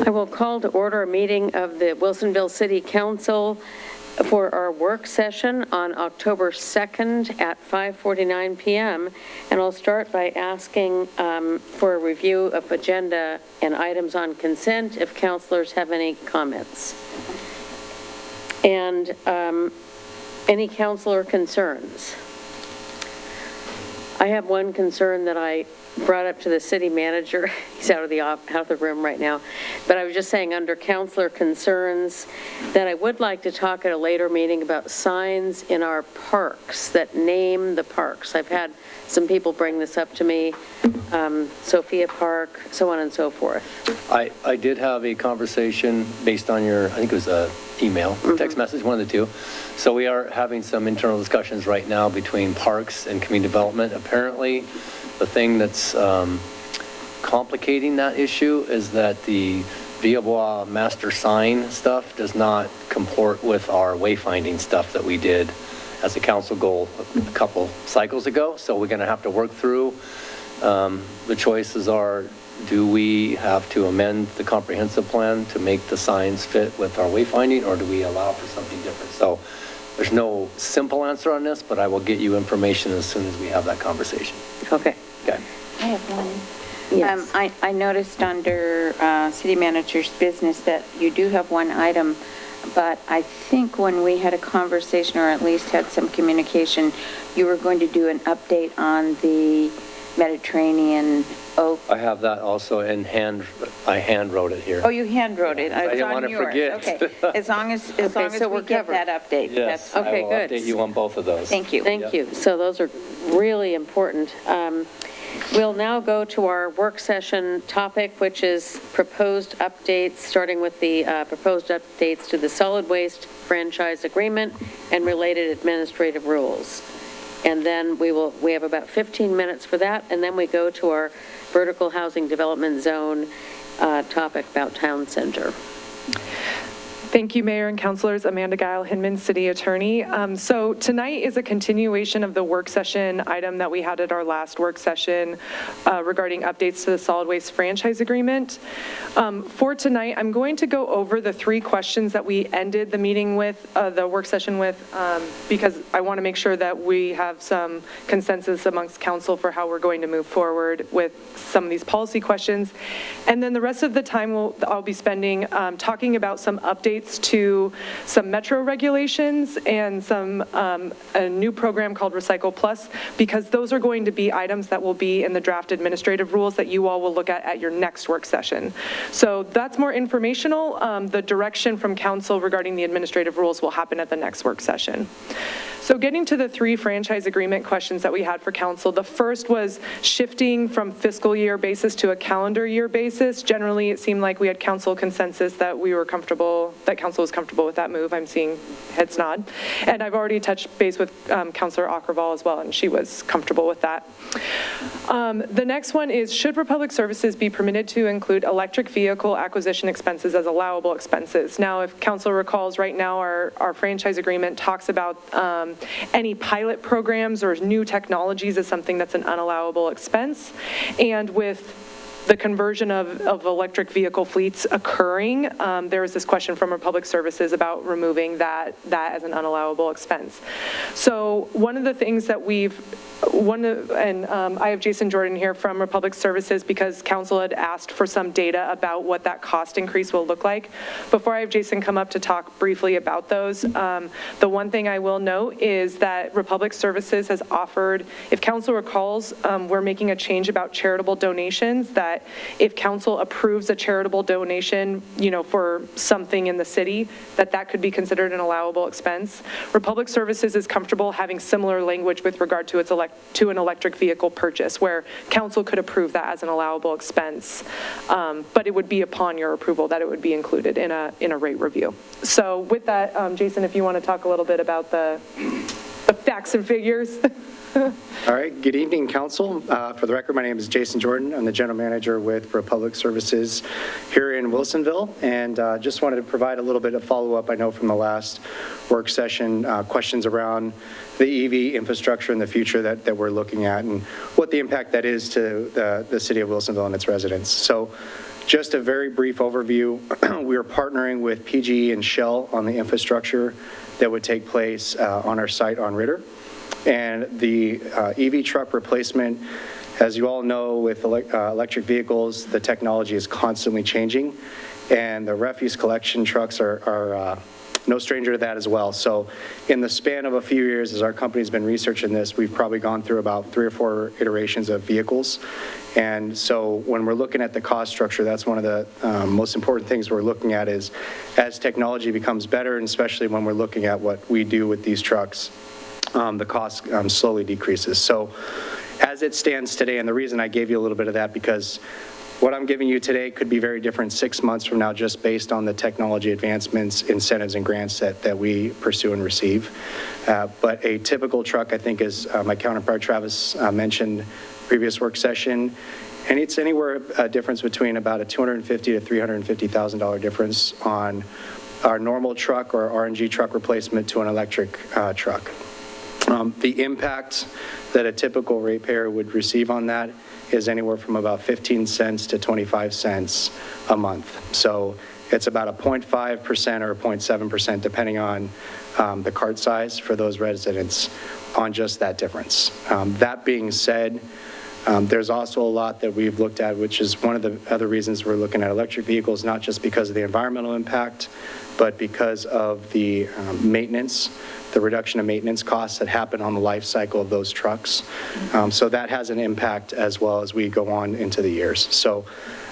I will call to order a meeting of the Wilsonville City Council for our work session on October 2nd at 5:49 p.m. And I'll start by asking for a review of agenda and items on consent if councilors have any comments. And any councilor concerns? I have one concern that I brought up to the city manager. He's out of the room right now. But I was just saying under councilor concerns that I would like to talk at a later meeting about signs in our parks that name the parks. I've had some people bring this up to me, Sophia Park, so on and so forth. I did have a conversation based on your, I think it was a email, text message, one of the two. So we are having some internal discussions right now between parks and community development. Apparently, the thing that's complicating that issue is that the Villebois master sign stuff does not comport with our wayfinding stuff that we did as a council goal a couple cycles ago. So we're going to have to work through. The choices are, do we have to amend the comprehensive plan to make the signs fit with our wayfinding, or do we allow for something different? So there's no simple answer on this, but I will get you information as soon as we have that conversation. Okay. Okay. I have one. Yes. I noticed under city manager's business that you do have one item, but I think when we had a conversation, or at least had some communication, you were going to do an update on the Mediterranean oak. I have that also in hand. I hand wrote it here. Oh, you hand wrote it. I didn't want to forget. Okay. As long as we get that update. Yes. Okay, I will good. update you on both of those. Thank you. Thank you. So those are really important. We'll now go to our work session topic, which is proposed updates, starting with the proposed updates to the solid waste franchise agreement and related administrative rules. And then we have about 15 minutes for that, and then we go to our vertical housing development zone topic about town center. Thank you, Mayor and Councilors. Amanda Guile, Hinman City Attorney. So tonight is a continuation of the work session item that we had at our last work session regarding updates to the solid waste franchise agreement. For tonight, I'm going to go over the 3 questions that we ended the meeting with, the work session with, because I want to make sure that we have some consensus amongst council for how we're going to move forward with some of these policy questions. And then the rest of the time I'll be spending talking about some updates to some metro regulations and some a new program called Recycle Plus, because those are going to be items that will be in the draft administrative rules that you all will look at your next work session. So that's more informational. The direction from council regarding the administrative rules will happen at the next work session. So getting to the 3 franchise agreement questions that we had for council, the first was shifting from fiscal year basis to a calendar year basis. Generally, it seemed like we had council consensus that we were comfortable, that council was comfortable with that move. I'm seeing heads nod. And I've already touched base with Councilor Ackerval as well, and she was comfortable with that. The next one is, should Republic Services be permitted to include electric vehicle acquisition expenses as allowable expenses? Now, if council recalls, right now our franchise agreement talks about any pilot programs or new technologies as something that's an unallowable expense. And with the conversion of electric vehicle fleets occurring, there was this question from Republic Services about removing that as an unallowable expense. So one of the things that I have Jason Jordan here from Republic Services because council had asked for some data about what that cost increase will look like. Before I have Jason come up to talk briefly about those, the one thing I will note is that Republic Services has offered, if council recalls, we're making a change about charitable donations, that if council approves a charitable donation, for something in the city, that could be considered an allowable expense. Republic Services is comfortable having similar language with regard to an electric vehicle purchase, where council could approve that as an allowable expense, but it would be upon your approval that it would be included in a rate review. So with that, Jason, if you want to talk a little bit about the facts and figures. All right, good evening, council. For the record, my name is Jason Jordan. I'm the general manager with Republic Services here in Wilsonville, and just wanted to provide a little bit of follow-up. I know from the last work session, questions around the EV infrastructure in the future that we're looking at and what the impact that is to the city of Wilsonville and its residents. So Just a very brief overview. We are partnering with PGE and Shell on the infrastructure that would take place on our site on Ritter. And the EV truck replacement, as you all know, with electric vehicles, the technology is constantly changing, and the refuse collection trucks are no stranger to that as well. So in the span of a few years, as our company's been researching this, we've probably gone through about 3 or 4 iterations of vehicles. And so when we're looking at the cost structure, that's one of the most important things we're looking at is as technology becomes better, and especially when we're looking at what we do with these trucks, the cost slowly decreases. So as it stands today, and the reason I gave you a little bit of that, because what I'm giving you today could be very different 6 months from now, just based on the technology advancements, incentives, and grants that we pursue and receive. But a typical truck, I think, as my counterpart Travis mentioned previous work session, and it's anywhere a difference between about a $250,000 to $350,000 difference on our normal truck or RNG truck replacement to an electric truck. The impact that a typical ratepayer would receive on that is anywhere from about 15 cents to 25 cents a month. So it's about a 0.5% or a 0.7%, depending on the cart size for those residents on just that difference. That being said, there's also a lot that we've looked at, which is one of the other reasons we're looking at electric vehicles, not just because of the environmental impact, but because of the maintenance, the reduction of maintenance costs that happen on the life cycle of those trucks. So that has an impact as well as we go on into the years. So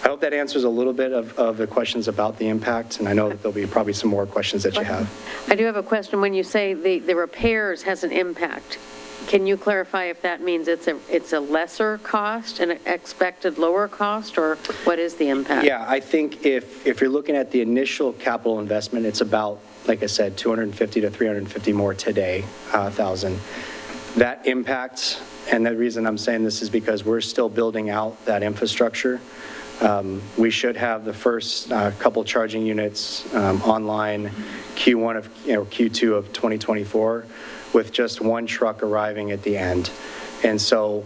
I hope that answers a little bit of the questions about the impact, and I know that there'll be probably some more questions that you have. I do have a question. When you say the repairs has an impact, can you clarify if that means it's a lesser cost, an expected lower cost, or what is the impact? Yeah, I think if you're looking at the initial capital investment, it's about, like I said, 250 to 350 more today, thousand. That impact, and the reason I'm saying this is because we're still building out that infrastructure. We should have the first couple charging units online Q2 of 2024, with just one truck arriving at the end. And so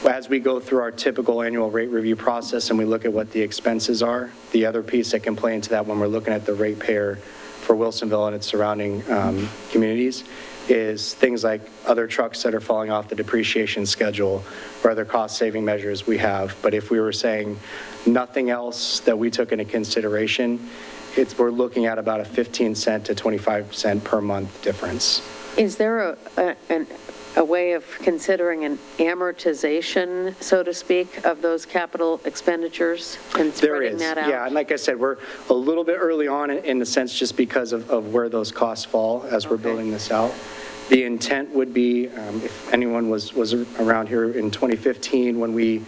as we go through our typical annual rate review process and we look at what the expenses are, the other piece that can play into that when we're looking at the ratepayer for Wilsonville and its surrounding communities is things like other trucks that are falling off the depreciation schedule or other cost-saving measures we have. But if we were saying nothing else that we took into consideration, we're looking at about a 15 cent to 25 cent per month difference. Is there a way of considering an amortization, so to speak, of those capital expenditures and spreading that out? Yeah, and like I said, we're a little bit early on in the sense just because of where those costs fall as we're building this out. The intent would be, if anyone was around here in 2015 when we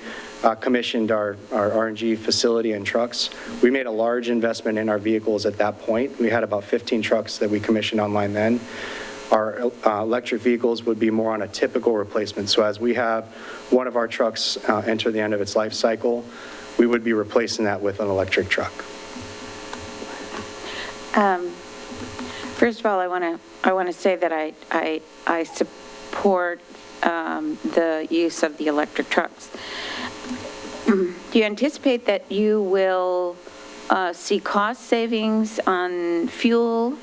commissioned our RNG facility and trucks, we made a large investment in our vehicles at that point. We had about 15 trucks that we commissioned online then. Our electric vehicles would be more on a typical replacement. So as we have one of our trucks enter the end of its life cycle, we would be replacing that with an electric truck. First of all, I want to say that I support the use of the electric trucks. Do you anticipate that you will see cost savings on fuel?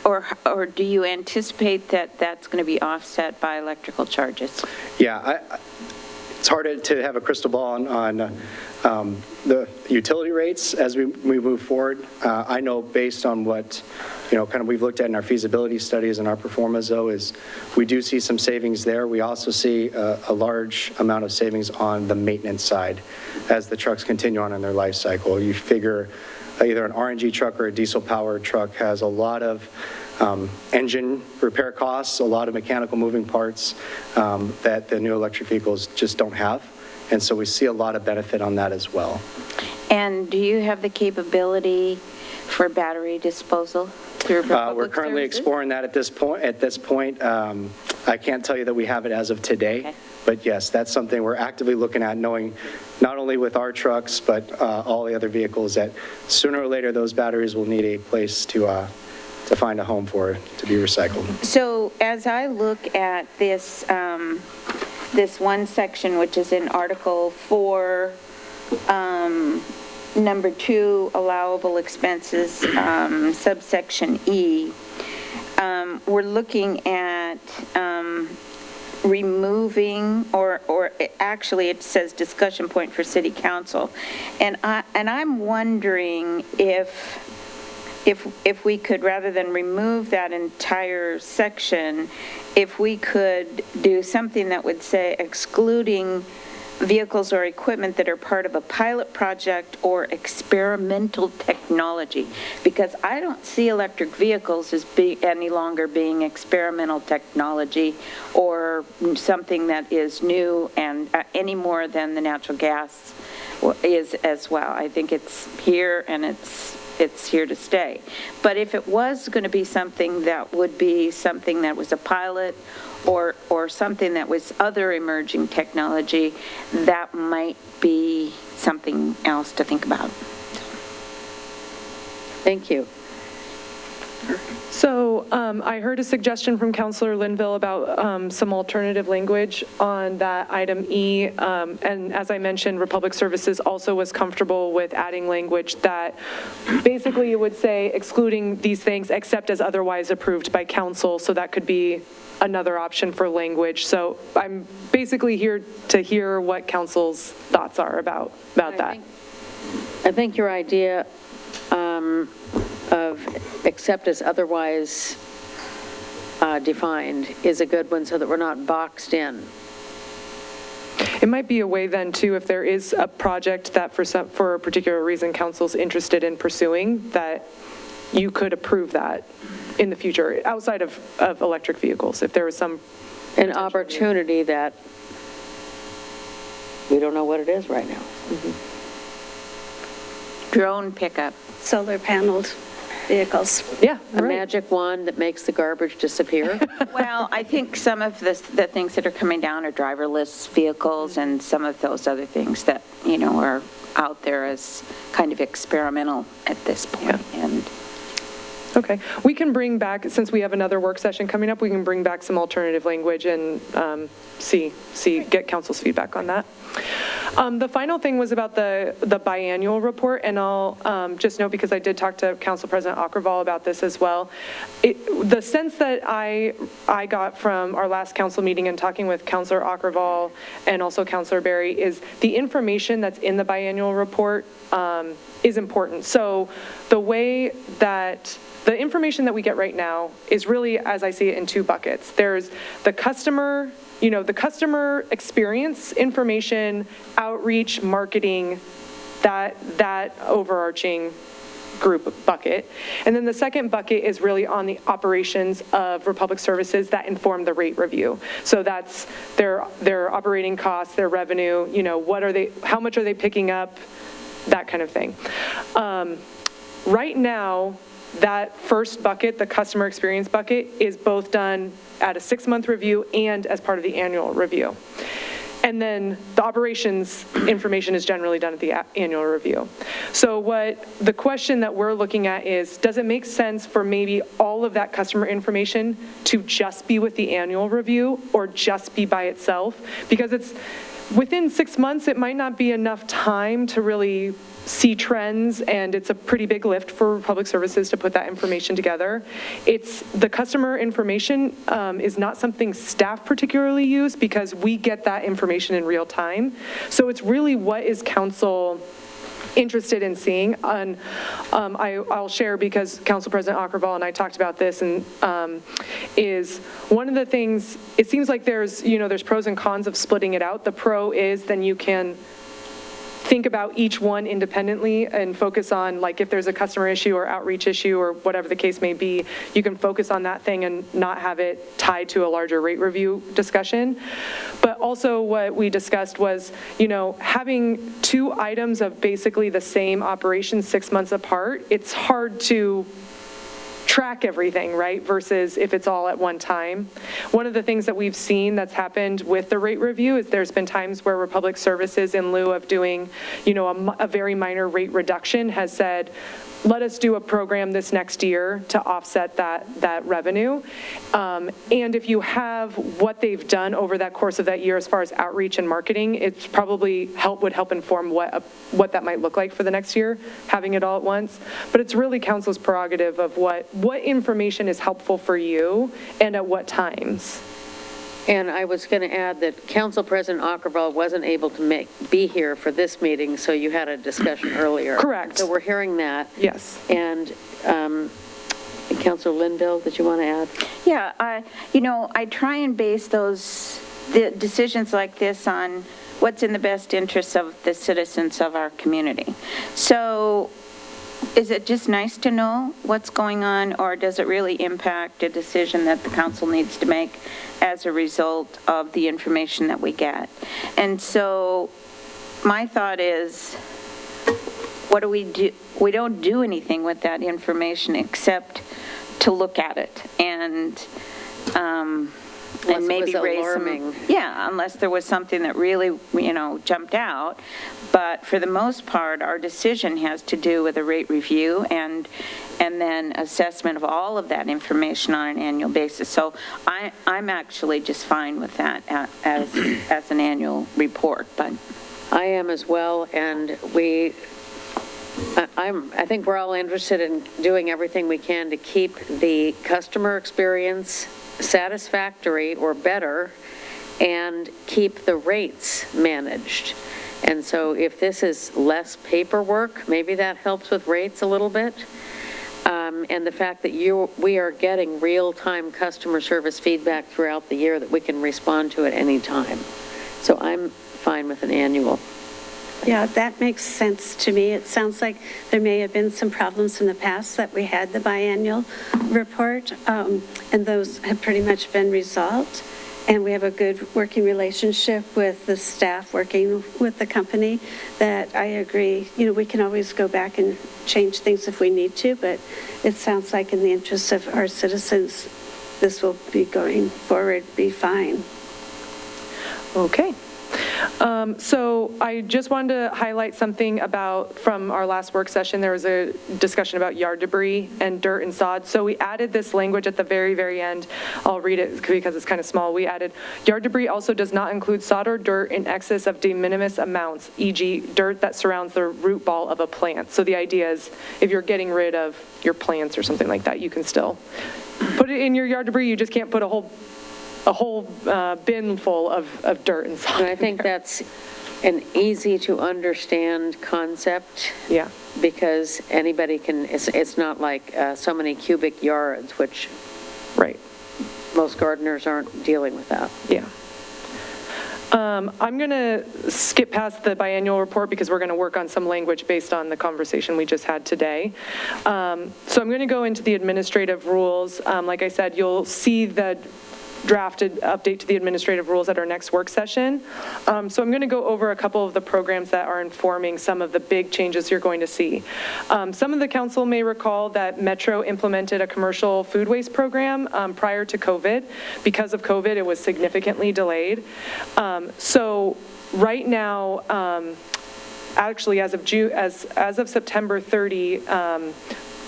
Or do you anticipate that that's going to be offset by electrical charges? Yeah, it's hard to have a crystal ball on the utility rates as we move forward. I know based on what, kind of we've looked at in our feasibility studies and our performance, though, is we do see some savings there. We also see a large amount of savings on the maintenance side as the trucks continue on in their life cycle. You figure either an RNG truck or a diesel-powered truck has a lot of engine repair costs, a lot of mechanical moving parts that the new electric vehicles just don't have. And so we see a lot of benefit on that as well. And do you have the capability for battery disposal through public We're currently services? exploring that at this point. I can't tell you that we have it as of today. Okay. But yes, that's something we're actively looking at, knowing not only with our trucks, but all the other vehicles that sooner or later those batteries will need a place to find a home for to be recycled. So as I look at this, this one section, which is in Article 4, number 2, allowable expenses, subsection E, we're looking at removing, or actually it says discussion point for city council. And I'm wondering if we could, rather than remove that entire section, if we could do something that would say excluding vehicles or equipment that are part of a pilot project or experimental technology, because I don't see electric vehicles as any longer being experimental technology or something that is new and any more than the natural gas is as well. I think it's here and it's here to stay. But if it was going to be something that would be something that was a pilot or something that was other emerging technology, that might be something else to think about. Thank you. So I heard a suggestion from Councilor Linville about some alternative language on that item E. And as I mentioned, Republic Services also was comfortable with adding language that basically it would say excluding these things except as otherwise approved by council. So that could be another option for language. So I'm basically here to hear what council's thoughts are about that. I think your idea of except as otherwise defined is a good one, so that we're not boxed in. It might be a way then too, if there is a project that for a particular reason council's interested in pursuing, that you could approve that in the future outside of electric vehicles, if there was some An opportunity that we don't know what it is right now. Drone pickup. Solar paneled vehicles. Yeah, A right. magic wand that makes the garbage disappear. Well, I think some of the things that are coming down are driverless vehicles and some of those other things that, are out there as kind of experimental at this point. And Okay, we can bring back, since we have another work session coming up, we can bring back some alternative language and get council's feedback on that. The final thing was about the biannual report, and I'll just note, because I did talk to Council President Akroval about this as well. The sense that I got from our last council meeting and talking with Councilor Akroval and also Councilor Berry is the information that's in the biannual report is important. So the way that the information that we get right now is really, as I see it, in 2 buckets. There's the customer, the customer experience information, outreach, marketing, that overarching group bucket. And then the second bucket is really on the operations of Republic Services that inform the rate review. So that's their operating costs, their revenue, how much are they picking up, that kind of thing. Right now, that first bucket, the customer experience bucket, is both done at a 6-month review and as part of the annual review. And then the operations information is generally done at the annual review. So the question that we're looking at is, does it make sense for maybe all of that customer information to just be with the annual review or just be by itself? Because it's within 6 months, it might not be enough time to really see trends, and it's a pretty big lift for Public Services to put that information together. The customer information is not something staff particularly use because we get that information in real time. So it's really what is council interested in seeing. And I'll share, because Council President Akroval and I talked about this, and is one of the things, it seems like there's pros and cons of splitting it out. The pro is then you can think about each one independently and focus on, like, if there's a customer issue or outreach issue or whatever the case may be, you can focus on that thing and not have it tied to a larger rate review discussion. But also what we discussed was, having 2 items of basically the same operation 6 months apart, it's hard to track everything, right, versus if it's all at one time. One of the things that we've seen that's happened with the rate review is there's been times where Republic Services, in lieu of doing, a very minor rate reduction, has said, let us do a program this next year to offset that revenue. And if you have what they've done over that course of that year as far as outreach and marketing, it's probably would help inform what that might look like for the next year, having it all at once. But it's really council's prerogative of what information is helpful for you and at what times. And I was going to add that Council President Ockervall wasn't able to be here for this meeting, so you had a discussion earlier. Correct. So we're hearing that. Yes. And Councilor Linville, did you want to add? Yeah, I try and base the decisions like this on what's in the best interest of the citizens of our community. So is it just nice to know what's going on, or does it really impact a decision that the council needs to make as a result of the information that we get? And so my thought is, what do? We don't do anything with that information except to look at it and maybe raise some, unless there was something that really, jumped out. But for the most part, our decision has to do with a rate review and then assessment of all of that information on an annual basis. So I'm actually just fine with that as an annual report. But I am as well, and I think we're all interested in doing everything we can to keep the customer experience satisfactory or better and keep the rates managed. And so if this is less paperwork, maybe that helps with rates a little bit. And the fact that we are getting real-time customer service feedback throughout the year that we can respond to at any time. So I'm fine with an annual. Yeah, that makes sense to me. It sounds like there may have been some problems in the past that we had the biannual report, and those have pretty much been resolved. And we have a good working relationship with the staff working with the company that I agree, we can always go back and change things if we need to, but it sounds like in the interest of our citizens, this will be going forward, be fine. Okay. So I just wanted to highlight something from our last work session. There was a discussion about yard debris and dirt and sod. So we added this language at the very, very end. I'll read it because it's kind of small. We added, yard debris also does not include sod or dirt in excess of de minimis amounts, e.g. dirt that surrounds the root ball of a plant. So the idea is if you're getting rid of your plants or something like that, you can still put it in your yard debris. You just can't put a whole bin full of dirt and sod. And I think that's an easy to understand concept. Yeah. Because anybody can, it's not like so many cubic yards, which right. Most gardeners aren't dealing with that. Yeah. I'm going to skip past the biannual report because we're going to work on some language based on the conversation we just had today. So I'm going to go into the administrative rules. Like I said, you'll see the drafted update to the administrative rules at our next work session. So I'm going to go over a couple of the programs that are informing some of the big changes you're going to see. Some of the council may recall that Metro implemented a commercial food waste program prior to COVID. Because of COVID, it was significantly delayed. So right now, actually as of September 30,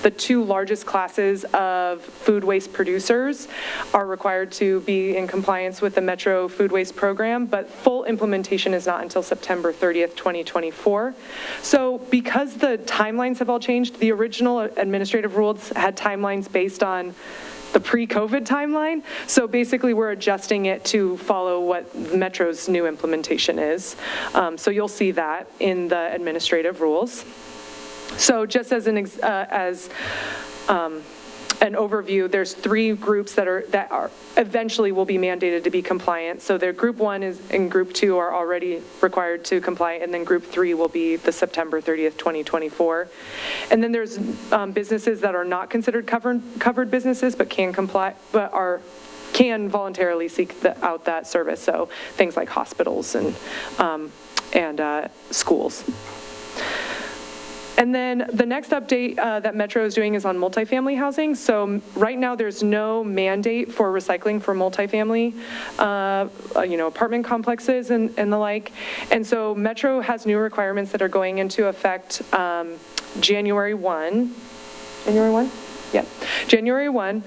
the two largest classes of food waste producers are required to be in compliance with the Metro food waste program, but full implementation is not until September 30th, 2024. So because the timelines have all changed, the original administrative rules had timelines based on the pre-COVID timeline. So basically we're adjusting it to follow what Metro's new implementation is. So you'll see that in the administrative rules. So just as an overview, there's three groups that are eventually will be mandated to be compliant. So their group 1 and group 2 are already required to comply, and then group 3 will be the September 30th, 2024. And then there's businesses that are not considered covered businesses, but can comply, can voluntarily seek out that service. So things like hospitals and schools. And then the next update that Metro is doing is on multifamily housing. So right now, there's no mandate for recycling for multifamily, apartment complexes and the like. And so Metro has new requirements that are going into effect January 1. January 1? Yeah, January 1,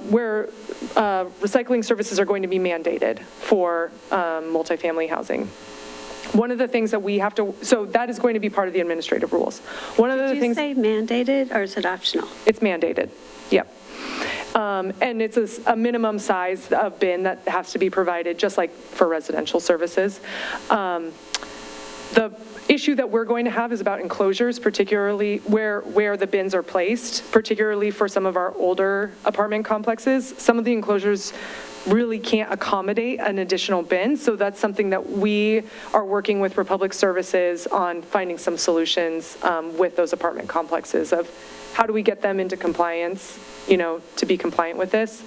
where recycling services are going to be mandated for multifamily housing. One of the things that we have to, so that is going to be part of the administrative rules. One of the Did you things. say mandated, or is it optional? It's mandated, yep. And it's a minimum size of bin that has to be provided, just like for residential services. The issue that we're going to have is about enclosures, particularly where the bins are placed, particularly for some of our older apartment complexes. Some of the enclosures really can't accommodate an additional bin, so that's something that we are working with Republic Services on, finding some solutions with those apartment complexes of how do we get them into compliance, to be compliant with this.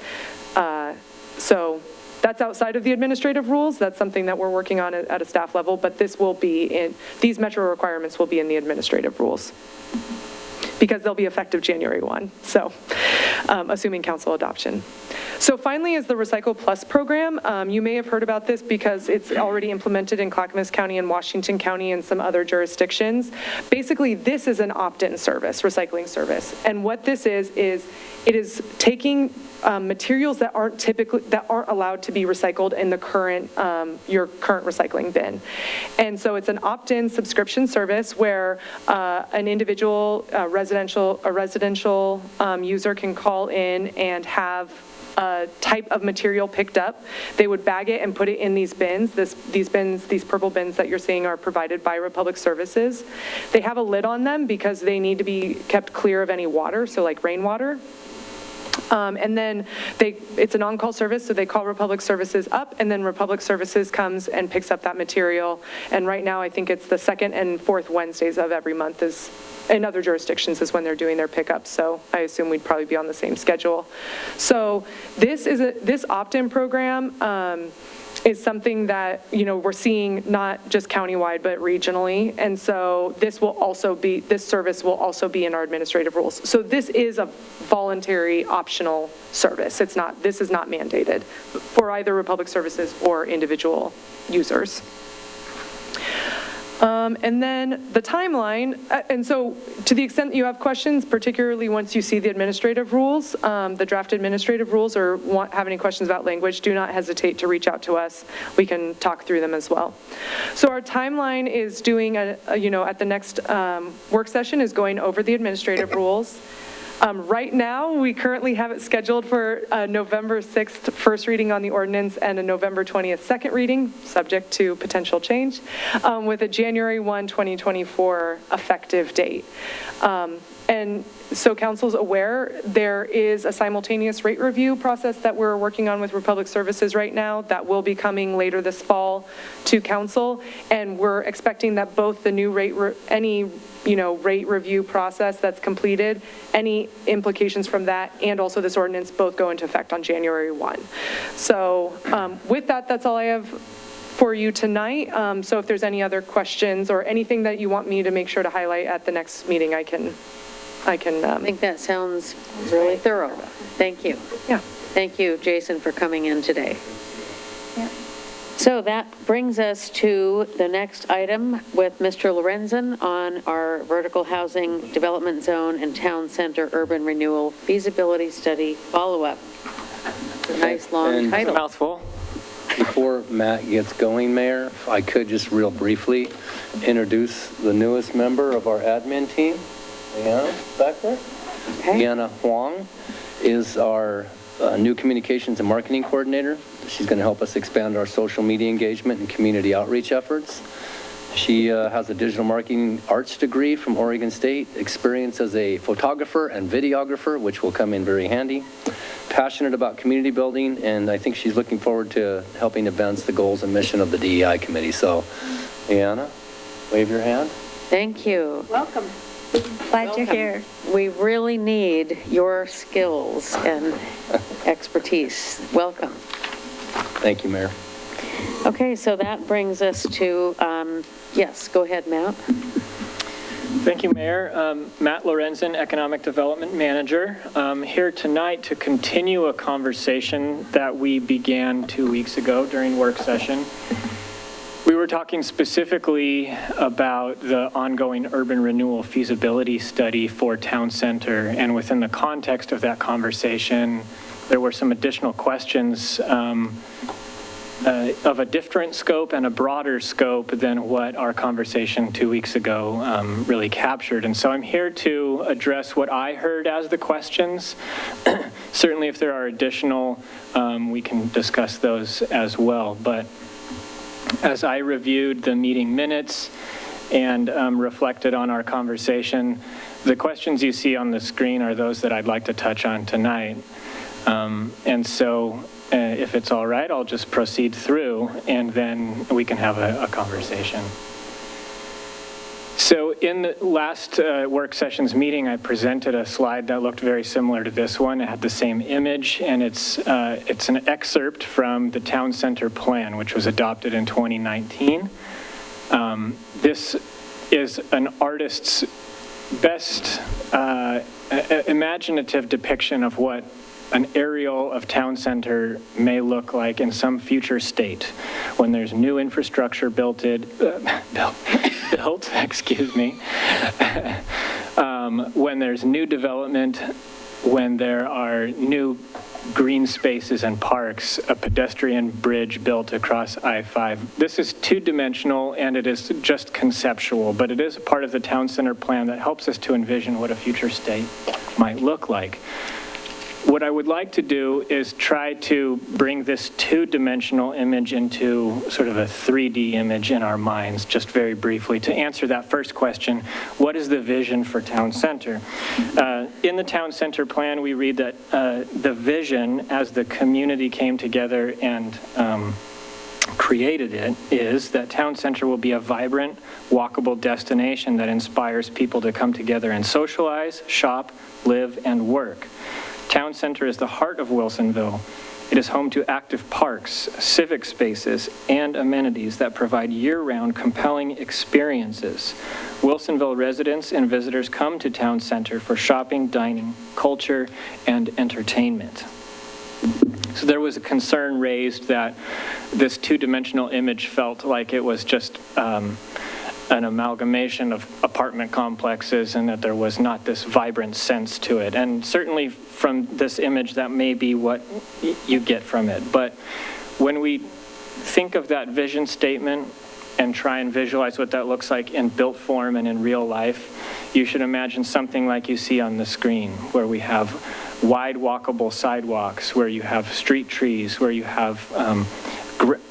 So that's outside of the administrative rules. That's something that we're working on at a staff level, but these Metro requirements will be in the administrative rules because they'll be effective January 1, so assuming council adoption. So finally is the Recycle Plus program. You may have heard about this because it's already implemented in Clackamas County and Washington County and some other jurisdictions. Basically, this is an opt-in service, recycling service. And what this is it is taking materials that aren't allowed to be recycled in the current, your current recycling bin. And so it's an opt-in subscription service where an individual, residential user can call in and have a type of material picked up. They would bag it and put it in these bins. These purple bins that you're seeing are provided by Republic Services. They have a lid on them because they need to be kept clear of any water, so like rainwater. And then it's an on-call service, so they call Republic Services up, and then Republic Services comes and picks up that material. And right now, I think it's the second and fourth Wednesdays of every month is, in other jurisdictions, is when they're doing their pickups. So I assume we'd probably be on the same schedule. So this opt-in program is something that, we're seeing not just countywide, but regionally. And so this service will also be in our administrative rules. So this is a voluntary optional service. This is not mandated for either Republic Services or individual users. And then the timeline, and so to the extent that you have questions, particularly once you see the administrative rules, the draft administrative rules, or have any questions about language, do not hesitate to reach out to us. We can talk through them as well. So our timeline is doing, at the next work session is going over the administrative rules. Right now, we currently have it scheduled for November 6th first reading on the ordinance and a November 20th second reading, subject to potential change, with a January 1, 2024 effective date. And so council's aware, there is a simultaneous rate review process that we're working on with Republic Services right now that will be coming later this fall to council. And we're expecting that both the new rate review process that's completed, any implications from that, and also this ordinance both go into effect on January 1. So with that, that's all I have for you tonight. So if there's any other questions or anything that you want me to make sure to highlight at the next meeting, I think that sounds really thorough. Thank you. Yeah. Thank you, Jason, for coming in today. Yeah. So that brings us to the next item with Mr. Lorenzen on our vertical housing development zone and town center urban renewal feasibility study follow-up. Nice long title. Mouthful. Before Matt gets going, Mayor, if I could just real briefly introduce the newest member of our admin team. Leanna, back there. Okay. Leanna Huang is our new communications and marketing coordinator. She's going to help us expand our social media engagement and community outreach efforts. She has a digital marketing arts degree from Oregon State, experience as a photographer and videographer, which will come in very handy. Passionate about community building, and I think she's looking forward to helping advance the goals and mission of the DEI committee. So, Leanna, wave your hand. Thank you. Welcome. Glad you're here. We really need your skills and expertise. Welcome. Thank you, Mayor. Okay, so that brings us to, yes, go ahead, Matt. Thank you, Mayor. Matt Lorenzen, Economic Development Manager. Here tonight to continue a conversation that we began 2 weeks ago during work session. We were talking specifically about the ongoing urban renewal feasibility study for Town Center, and within the context of that conversation, there were some additional questions of a different scope and a broader scope than what our conversation 2 weeks ago really captured. And so I'm here to address what I heard as the questions. Certainly if there are additional, we can discuss those as well. But as I reviewed the meeting minutes and reflected on our conversation, the questions you see on the screen are those that I'd like to touch on tonight. And so if it's all right, I'll just proceed through and then we can have a conversation. So in the last work sessions meeting, I presented a slide that looked very similar to this one. It had the same image, and it's an excerpt from the Town Center Plan, which was adopted in 2019. This is an artist's best imaginative depiction of what an aerial of Town Center may look like in some future state when there's new infrastructure built, excuse me, when there's new development, when there are new green spaces and parks, a pedestrian bridge built across I-5. This is two-dimensional and it is just conceptual, but it is a part of the Town Center Plan that helps us to envision what a future state might look like. What I would like to do is try to bring this two-dimensional image into sort of a 3D image in our minds, just very briefly, to answer that first question, what is the vision for Town Center? In the Town Center Plan, we read that the vision, as the community came together and created it, is that Town Center will be a vibrant, walkable destination that inspires people to come together and socialize, shop, live, and work. Town Center is the heart of Wilsonville. It is home to active parks, civic spaces, and amenities that provide year-round compelling experiences. Wilsonville residents and visitors come to Town Center for shopping, dining, culture, and entertainment. So there was a concern raised that this two-dimensional image felt like it was just an amalgamation of apartment complexes and that there was not this vibrant sense to it. And certainly from this image, that may be what you get from it. But when we think of that vision statement and try and visualize what that looks like in built form and in real life, you should imagine something like you see on the screen, where we have wide walkable sidewalks, where you have street trees, where you have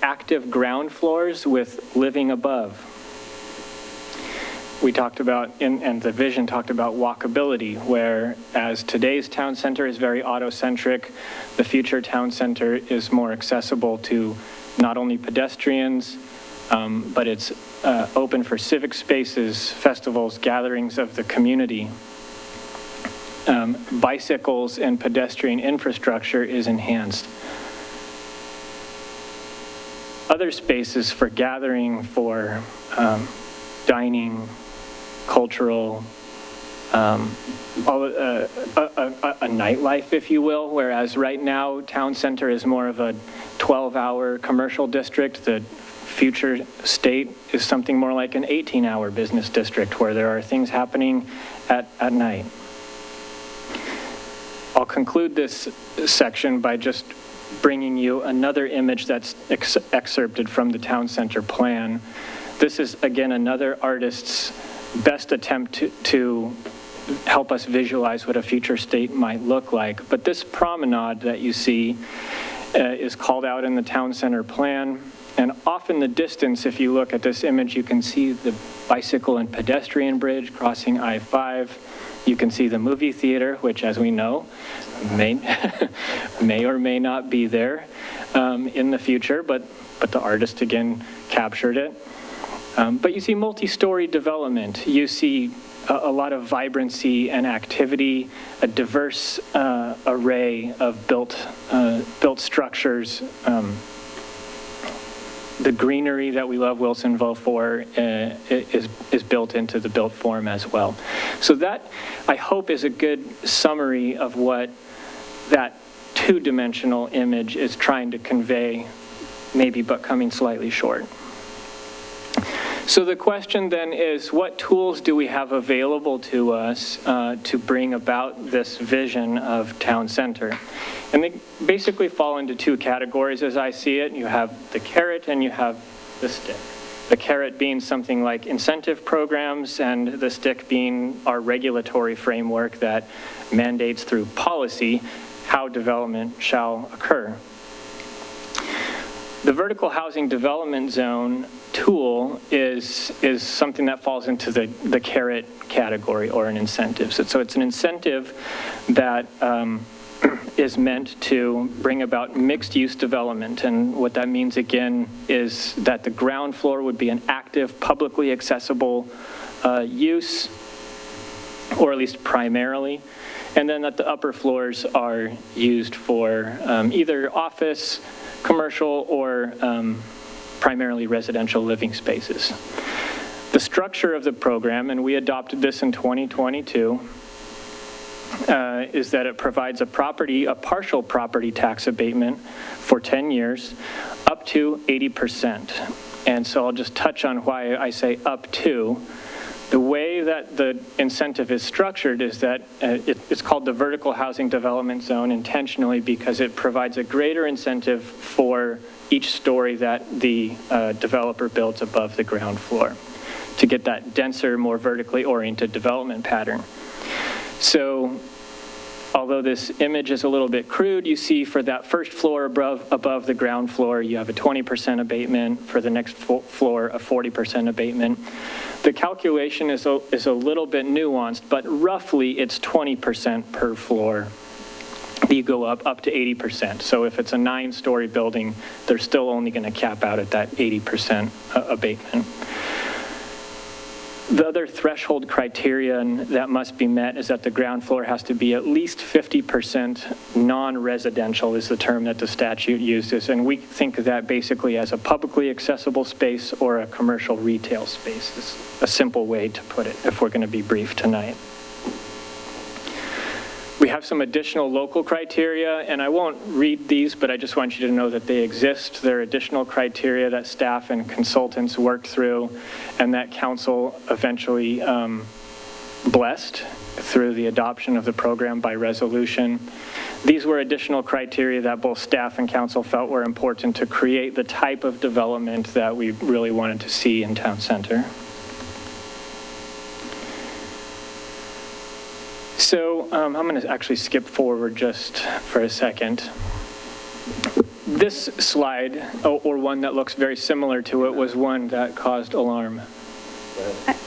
active ground floors with living above. We talked about, and the vision talked about walkability, whereas today's Town Center is very auto-centric, the future Town Center is more accessible to not only pedestrians, but it's open for civic spaces, festivals, gatherings of the community. Bicycles and pedestrian infrastructure is enhanced. Other spaces for gathering, for dining, cultural, a nightlife, if you will, whereas right now Town Center is more of a 12-hour commercial district. The future state is something more like an 18-hour business district where there are things happening at night. I'll conclude this section by just bringing you another image that's excerpted from the Town Center Plan. This is, again, another artist's best attempt to help us visualize what a future state might look like. But this promenade that you see is called out in the Town Center Plan. And off in the distance, if you look at this image, you can see the bicycle and pedestrian bridge crossing I-5. You can see the movie theater, which, as we know, may or may not be there in the future, but the artist, again, captured it. But you see multi-story development. You see a lot of vibrancy and activity, a diverse array of built structures. the greenery that we love Wilsonville for is built into the built form as well. So that, I hope, is a good summary of what that two-dimensional image is trying to convey, maybe but coming slightly short. So the question then is, what tools do we have available to us to bring about this vision of town center? And they basically fall into two categories as I see it. You have the carrot and you have the stick. The carrot being something like incentive programs, and the stick being our regulatory framework that mandates through policy how development shall occur. The vertical housing development zone tool is something that falls into the carrot category, or an incentive. So it's an incentive that is meant to bring about mixed-use development. And what that means, again, is that the ground floor would be an active, publicly accessible use, or at least primarily, and then that the upper floors are used for either office, commercial, or primarily residential living spaces. The structure of the program, and we adopted this in 2022, is that it provides a partial property tax abatement for 10 years, up to 80%. And so I'll just touch on why I say up to. The way that the incentive is structured is that it's called the vertical housing development zone intentionally because it provides a greater incentive for each story that the developer builds above the ground floor to get that denser, more vertically oriented development pattern. So although this image is a little bit crude, you see for that first floor above the ground floor, you have a 20% abatement. For the next floor, a 40% abatement. The calculation is a little bit nuanced, but roughly it's 20% per floor. You go up to 80%. So if it's a 9-story building, they're still only going to cap out at that 80% abatement. The other threshold criterion that must be met is that the ground floor has to be at least 50% non-residential, is the term that the statute uses. And we think of that basically as a publicly accessible space or a commercial retail space. It's a simple way to put it if we're going to be brief tonight. We have some additional local criteria, and I won't read these, but I just want you to know that they exist. There are additional criteria that staff and consultants worked through and that council eventually blessed through the adoption of the program by resolution. These were additional criteria that both staff and council felt were important to create the type of development that we really wanted to see in town center. So I'm going to actually skip forward just for a second. This slide, or one that looks very similar to it, was one that caused alarm.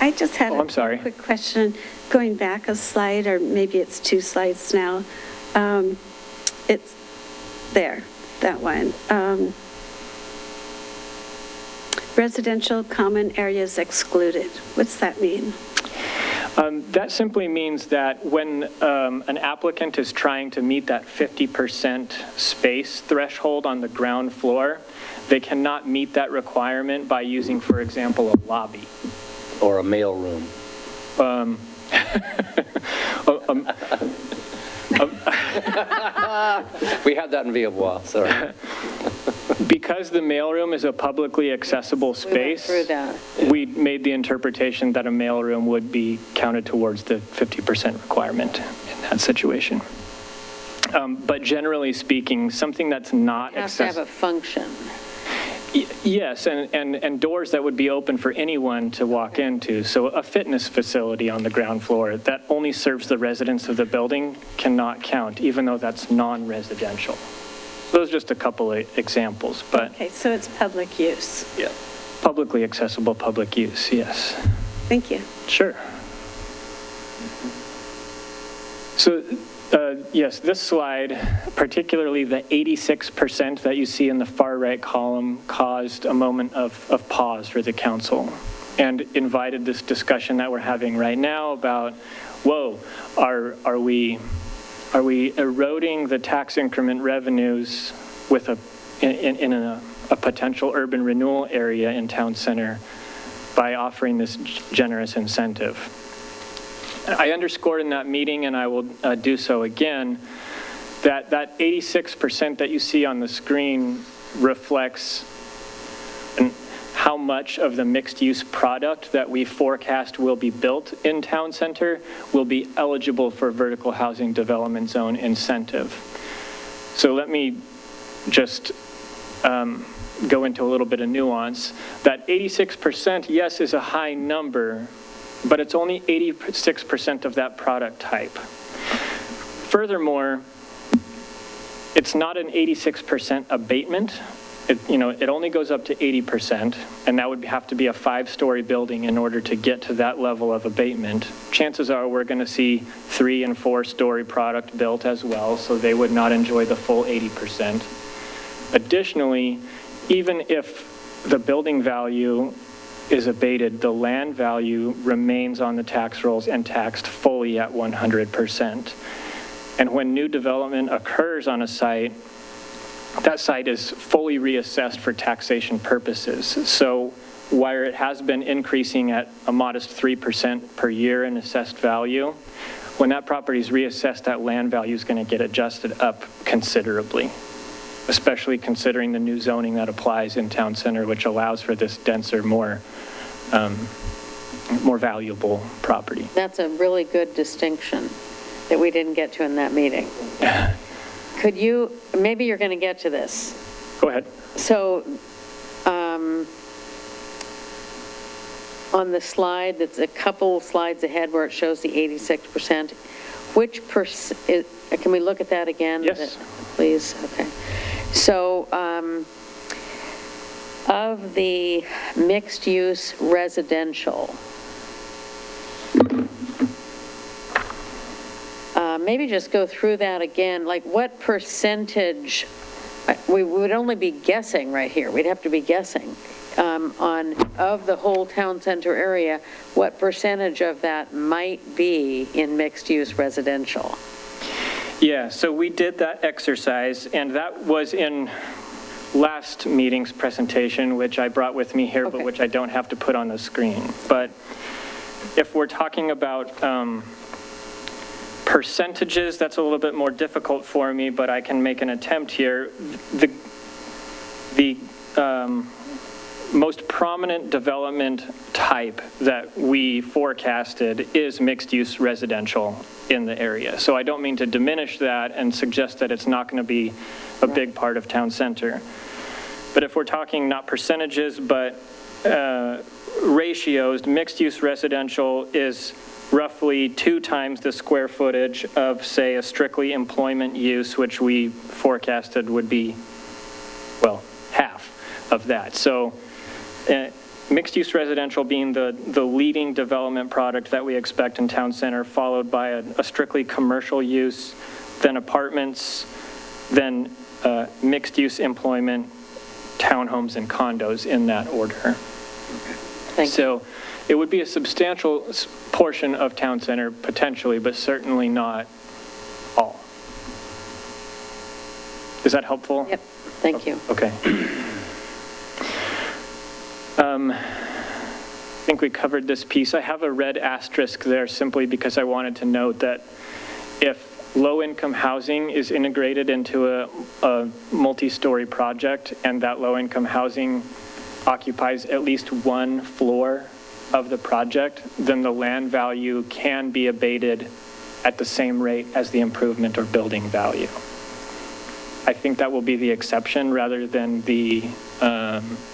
I just had I'm sorry. a quick question. Going back a slide, or maybe it's 2 slides now. It's there, that one. Residential common areas excluded. What's that mean? That simply means that when an applicant is trying to meet that 50% space threshold on the ground floor, they cannot meet that requirement by using, for example, a lobby. Or a mail room. We had that in Villavois, sorry. Because the mailroom is a publicly accessible space, through that. we made the interpretation that a mailroom would be counted towards the 50% requirement in that situation. But generally speaking, something that's not Has to have a function. Yes, and doors that would be open for anyone to walk into. So a fitness facility on the ground floor that only serves the residents of the building cannot count, even though that's non-residential. Those are just a couple of examples, but Okay, so it's public use. Yeah. publicly accessible public use, yes. Thank you. Sure. So, yes, this slide, particularly the 86% that you see in the far right column, caused a moment of pause for the council and invited this discussion that we're having right now about, whoa, are we eroding the tax increment revenues with in a a potential urban renewal area in town center by offering this generous incentive. I underscored in that meeting, and I will do so again, that 86% that you see on the screen reflects how much of the mixed-use product that we forecast will be built in town center will be eligible for vertical housing development zone incentive. So let me just go into a little bit of nuance. That 86%, yes, is a high number, but it's only 86% of that product type. Furthermore, it's not an 86% abatement. It only goes up to 80%, and that would have to be a 5-story building in order to get to that level of abatement. Chances are we're going to see 3- and 4-story product built as well, so they would not enjoy the full 80%. Additionally, even if the building value is abated, the land value remains on the tax rolls and taxed fully at 100%. And when new development occurs on a site, that site is fully reassessed for taxation purposes. So while it has been increasing at a modest 3% per year in assessed value, when that property is reassessed, that land value is going to get adjusted up considerably, especially considering the new zoning that applies in town center, which allows for this denser, more valuable property. That's a really good distinction that we didn't get to in that meeting. Could you, maybe you're going to get to this. Go ahead. So on the slide, that's a couple slides ahead where it shows the 86%, which can we look at that again? Yes. Please, okay. So of the mixed-use residential, maybe just go through that again, like what percentage, we would only be guessing right here, we'd have to be guessing of the whole town center area, what percentage of that might be in mixed-use residential? Yeah, so we did that exercise, and that was in last meeting's presentation, which I brought with me here, but which I don't have to put on the screen. But if we're talking about percentages, that's a little bit more difficult for me, but I can make an attempt here. The most prominent development type that we forecasted is mixed-use residential in the area. So I don't mean to diminish that and suggest that it's not going to be a big part of town center. But if we're talking not percentages, but ratios, mixed-use residential is roughly 2 times the square footage of, say, a strictly employment use, which we forecasted would be, well, half of that. So mixed-use residential being the leading development product that we expect in town center, followed by a strictly commercial use, then apartments, then mixed-use employment, townhomes and condos in that order. Thank you. So it would be a substantial portion of town center potentially, but certainly not all. Is that helpful? Yep, thank you. Okay. I think we covered this piece. I have a red asterisk there simply because I wanted to note that if low-income housing is integrated into a multi-story project and that low-income housing occupies at least 1 floor of the project, then the land value can be abated at the same rate as the improvement or building value. I think that will be the exception rather than the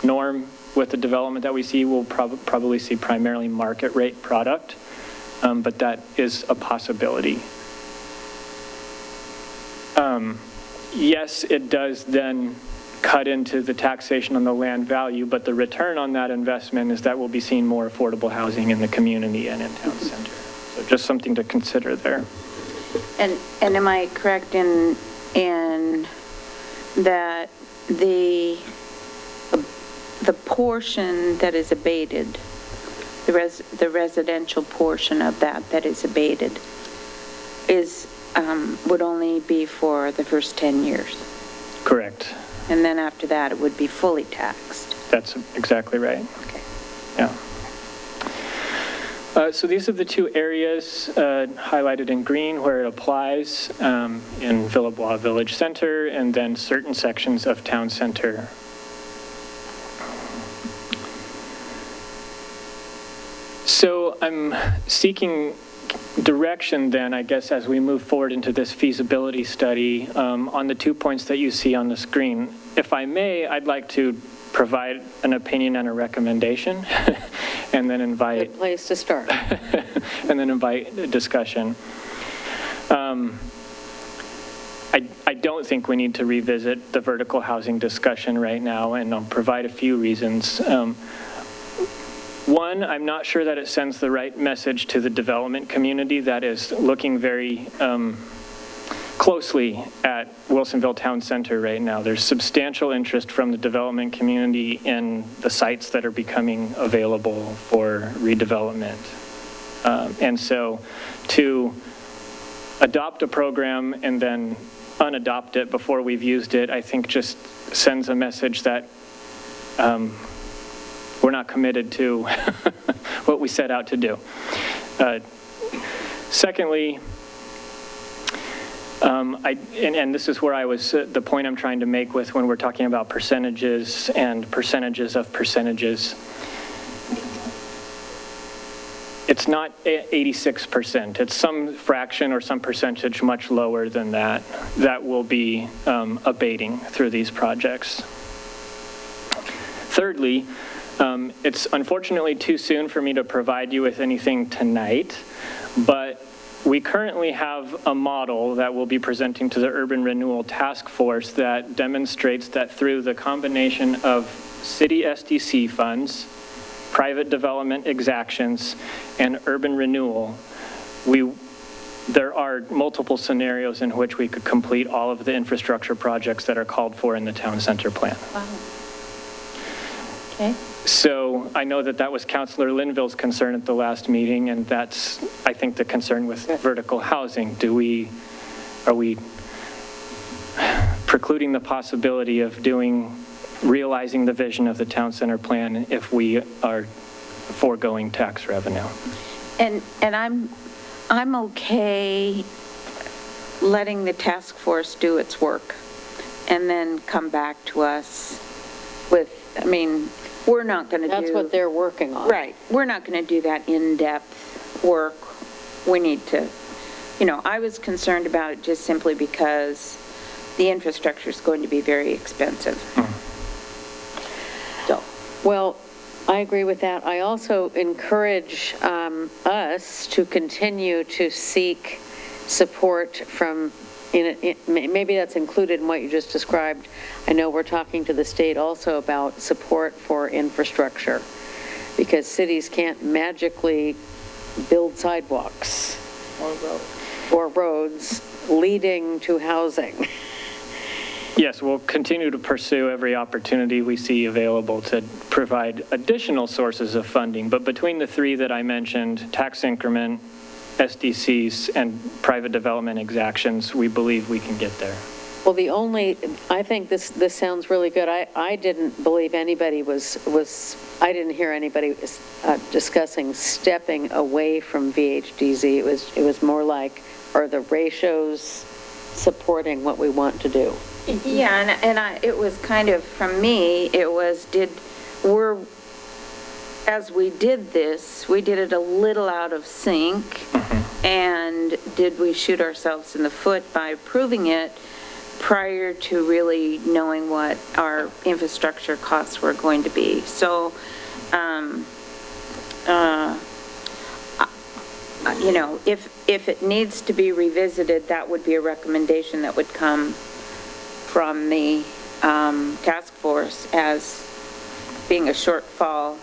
norm. With the development that we see, we'll probably see primarily market rate product, but that is a possibility. Yes, it does then cut into the taxation on the land value, but the return on that investment is that we'll be seeing more affordable housing in the community and in town center. So just something to consider there. And am I correct in that the portion that is abated, the residential portion of that is abated, would only be for the first 10 years? Correct. And then after that, it would be fully taxed. That's exactly right. Okay. Yeah. So these are the two areas highlighted in green where it applies in Villebois Village Center and then certain sections of Town Center. So I'm seeking direction then, I guess, as we move forward into this feasibility study on the 2 points that you see on the screen. If I may, I'd like to provide an opinion and a recommendation, and then invite... Good place to start. and then invite a discussion. I don't think we need to revisit the vertical housing discussion right now, and I'll provide a few reasons. One, I'm not sure that it sends the right message to the development community that is looking very closely at Wilsonville Town Center right now. There's substantial interest from the development community in the sites that are becoming available for redevelopment. And so to adopt a program and then unadopt it before we've used it, I think just sends a message that we're not committed to what we set out to do. Secondly, and this is where I was, the point I'm trying to make with when we're talking about percentages and percentages of percentages. It's not 86%. It's some fraction or some percentage much lower than that that will be abating through these projects. Thirdly, it's unfortunately too soon for me to provide you with anything tonight, but we currently have a model that we'll be presenting to the Urban Renewal Task Force that demonstrates that through the combination of city SDC funds, private development exactions, and urban renewal, there are multiple scenarios in which we could complete all of the infrastructure projects that are called for in the town center plan. Wow. Okay. So I know that that was Councilor Linville's concern at the last meeting, and that's, I think, the concern with vertical housing. Are we precluding the possibility of realizing the vision of the town center plan if we are foregoing tax revenue? And I'm okay letting the task force do its work and then come back to us with, we're not going to do... That's what they're working on. Right. We're not going to do that in-depth work. We need to, I was concerned about it just simply because the infrastructure is going to be very expensive. So. Well, I agree with that. I also encourage us to continue to seek support from, maybe that's included in what you just described. I know we're talking to the state also about support for infrastructure, because cities can't magically build sidewalks or roads leading to housing. Yes, we'll continue to pursue every opportunity we see available to provide additional sources of funding. But between the three that I mentioned, tax increment, SDCs, and private development exactions, we believe we can get there. Well, I think this sounds really good. I didn't believe anybody I didn't hear anybody discussing stepping away from VHDZ. It was more like, are the ratios supporting what we want to do? Yeah, and it was kind of, from me, it was, as we did this, we did it a little out of sync, and did we shoot ourselves in the foot by approving it prior to really knowing what our infrastructure costs were going to be? So, if it needs to be revisited, that would be a recommendation that would come from the task force as being a shortfall.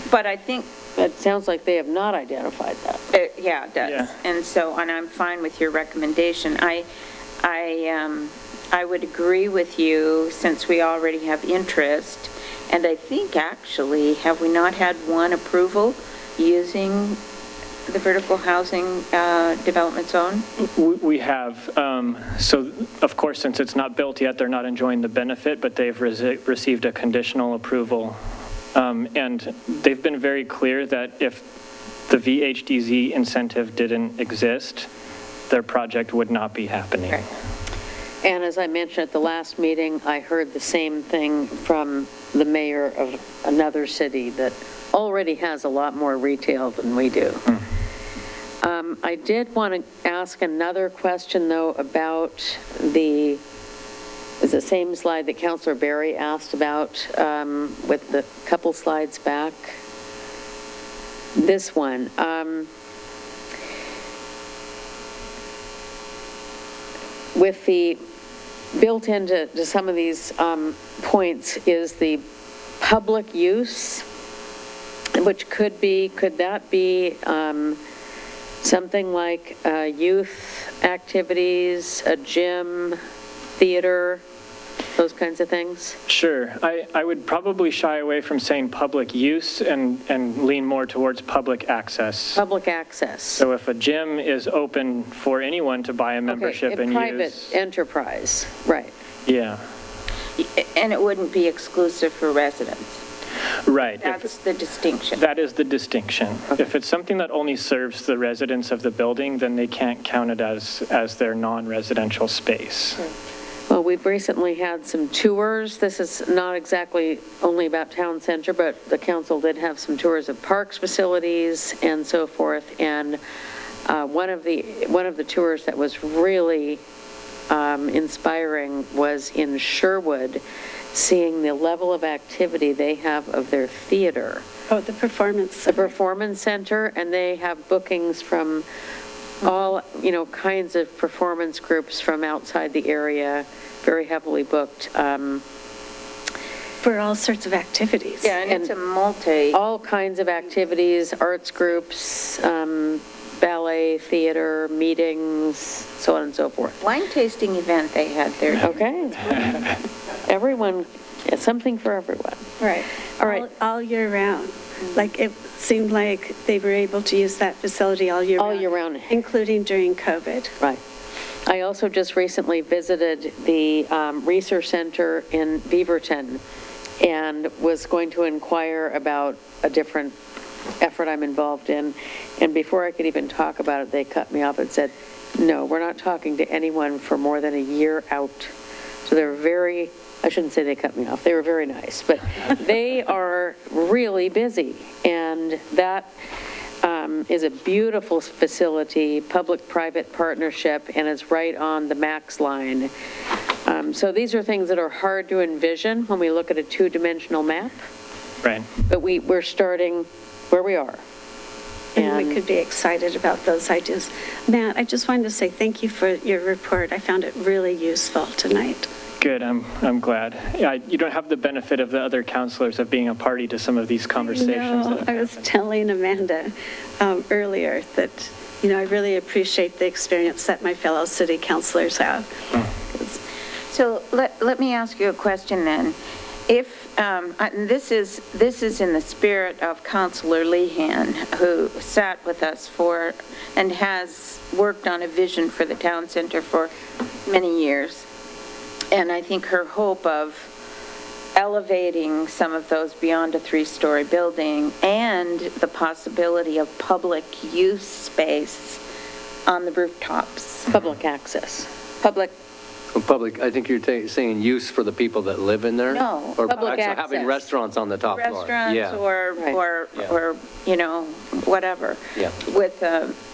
But I think... It sounds like they have not identified that. Yeah, it does. Yeah. And I'm fine with your recommendation. I would agree with you, since we already have interest, and I think actually, have we not had one approval using the vertical housing development zone? We have. So, of course, since it's not built yet, they're not enjoying the benefit, but they've received a conditional approval. And they've been very clear that if the VHDZ incentive didn't exist, their project would not be happening. Right. And as I mentioned at the last meeting, I heard the same thing from the mayor of another city that already has a lot more retail than we do. I did want to ask another question, though, about it's the same slide that Councilor Berry asked about with the couple slides back. This one. With the built into some of these points is the public use, which could that be something like youth activities, a gym, theater, those kinds of things? Sure. I would probably shy away from saying public use and lean more towards public access. Public access. So if a gym is open for anyone to buy a membership Okay, and private use. enterprise, right. Yeah, And it wouldn't be exclusive for residents. right. That's the distinction. That is the distinction. If it's something that only serves the residents of the building, then they can't count it as their non-residential space. Well, we've recently had some tours. This is not exactly only about town center, but the council did have some tours of parks, facilities, and so forth. And one of the tours that was really inspiring was in Sherwood, seeing the level of activity they have of their theater. Oh, the performance. The performance center, and they have bookings from all, kinds of performance groups from outside the area, very heavily booked. For all sorts of activities. Yeah, and it's a multi. All kinds of activities, arts groups, ballet, theater, meetings, so on and so forth. Wine tasting event they had there. Okay. Everyone, something for everyone. Right. All right. All year round. Like, it seemed like they were able to use that facility all year round. All year round. Including during COVID. Right. I also just recently visited the research center in Beaverton and was going to inquire about a different effort I'm involved in. And before I could even talk about it, they cut me off and said, no, we're not talking to anyone for more than a year out. So they're very, I shouldn't say they cut me off, they were very nice, but they are really busy. And that is a beautiful facility, public-private partnership, and it's right on the MAX line. So these are things that are hard to envision when we look at a two-dimensional map, Right. but we're starting where we are. And we could be excited about those ideas. Matt, I just wanted to say thank you for your report. I found it really useful tonight. Good, I'm glad. Yeah, you don't have the benefit of the other counselors of being a party to some of these conversations. No, I was telling Amanda earlier that, I really appreciate the experience that my fellow city councilors have. So let me ask you a question then. If, and this is in the spirit of Councilor Lehan, who sat with us and has worked on a vision for the town center for many years. And I think her hope of elevating some of those beyond a 3-story building and the possibility of public use space on the rooftops. Public access. Public, I think you're saying use for the people that live in there? No, Or public actually having access. restaurants on the top floor? restaurants Yeah. or whatever. Yeah. With,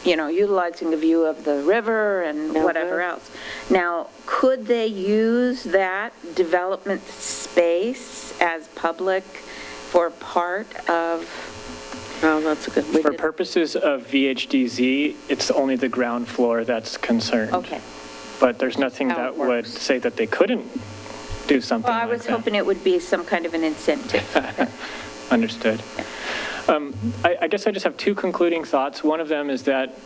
utilizing the view of the river and whatever else. Now, could they use that development space as public for part of? Oh, that's a good. For purposes of VHDZ, it's only the ground floor that's concerned. Okay. But there's nothing How it that would works. say that they couldn't do something Well, I like was that. hoping it would be some kind of an incentive. Understood. I guess I just have two concluding thoughts. One of them is that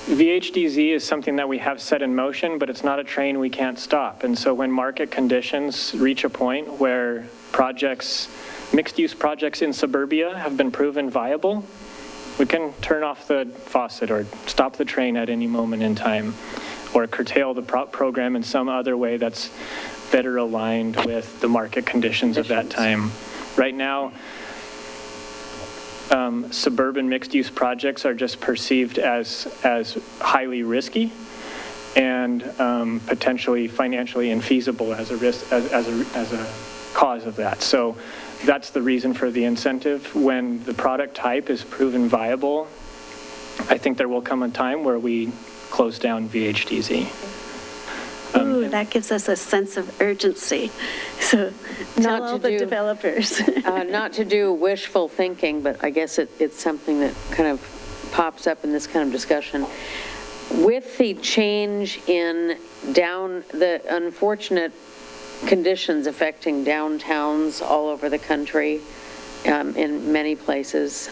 VHDZ is something that we have set in motion, but it's not a train we can't stop. And so when market conditions reach a point where mixed-use projects in suburbia have been proven viable, We can turn off the faucet or stop the train at any moment in time, or curtail the program in some other way that's better aligned with the market conditions of that time. Right now, suburban mixed-use projects are just perceived as highly risky and potentially financially infeasible as a risk, as a cause of that. So that's the reason for the incentive. When the product type is proven viable, I think there will come a time where we close down VHDZ. Ooh, that gives us a sense of urgency. So tell all the developers. Not to do wishful thinking, but I guess it's something that kind of pops up in this kind of discussion. With the change in the unfortunate conditions affecting downtowns all over the country, in many places,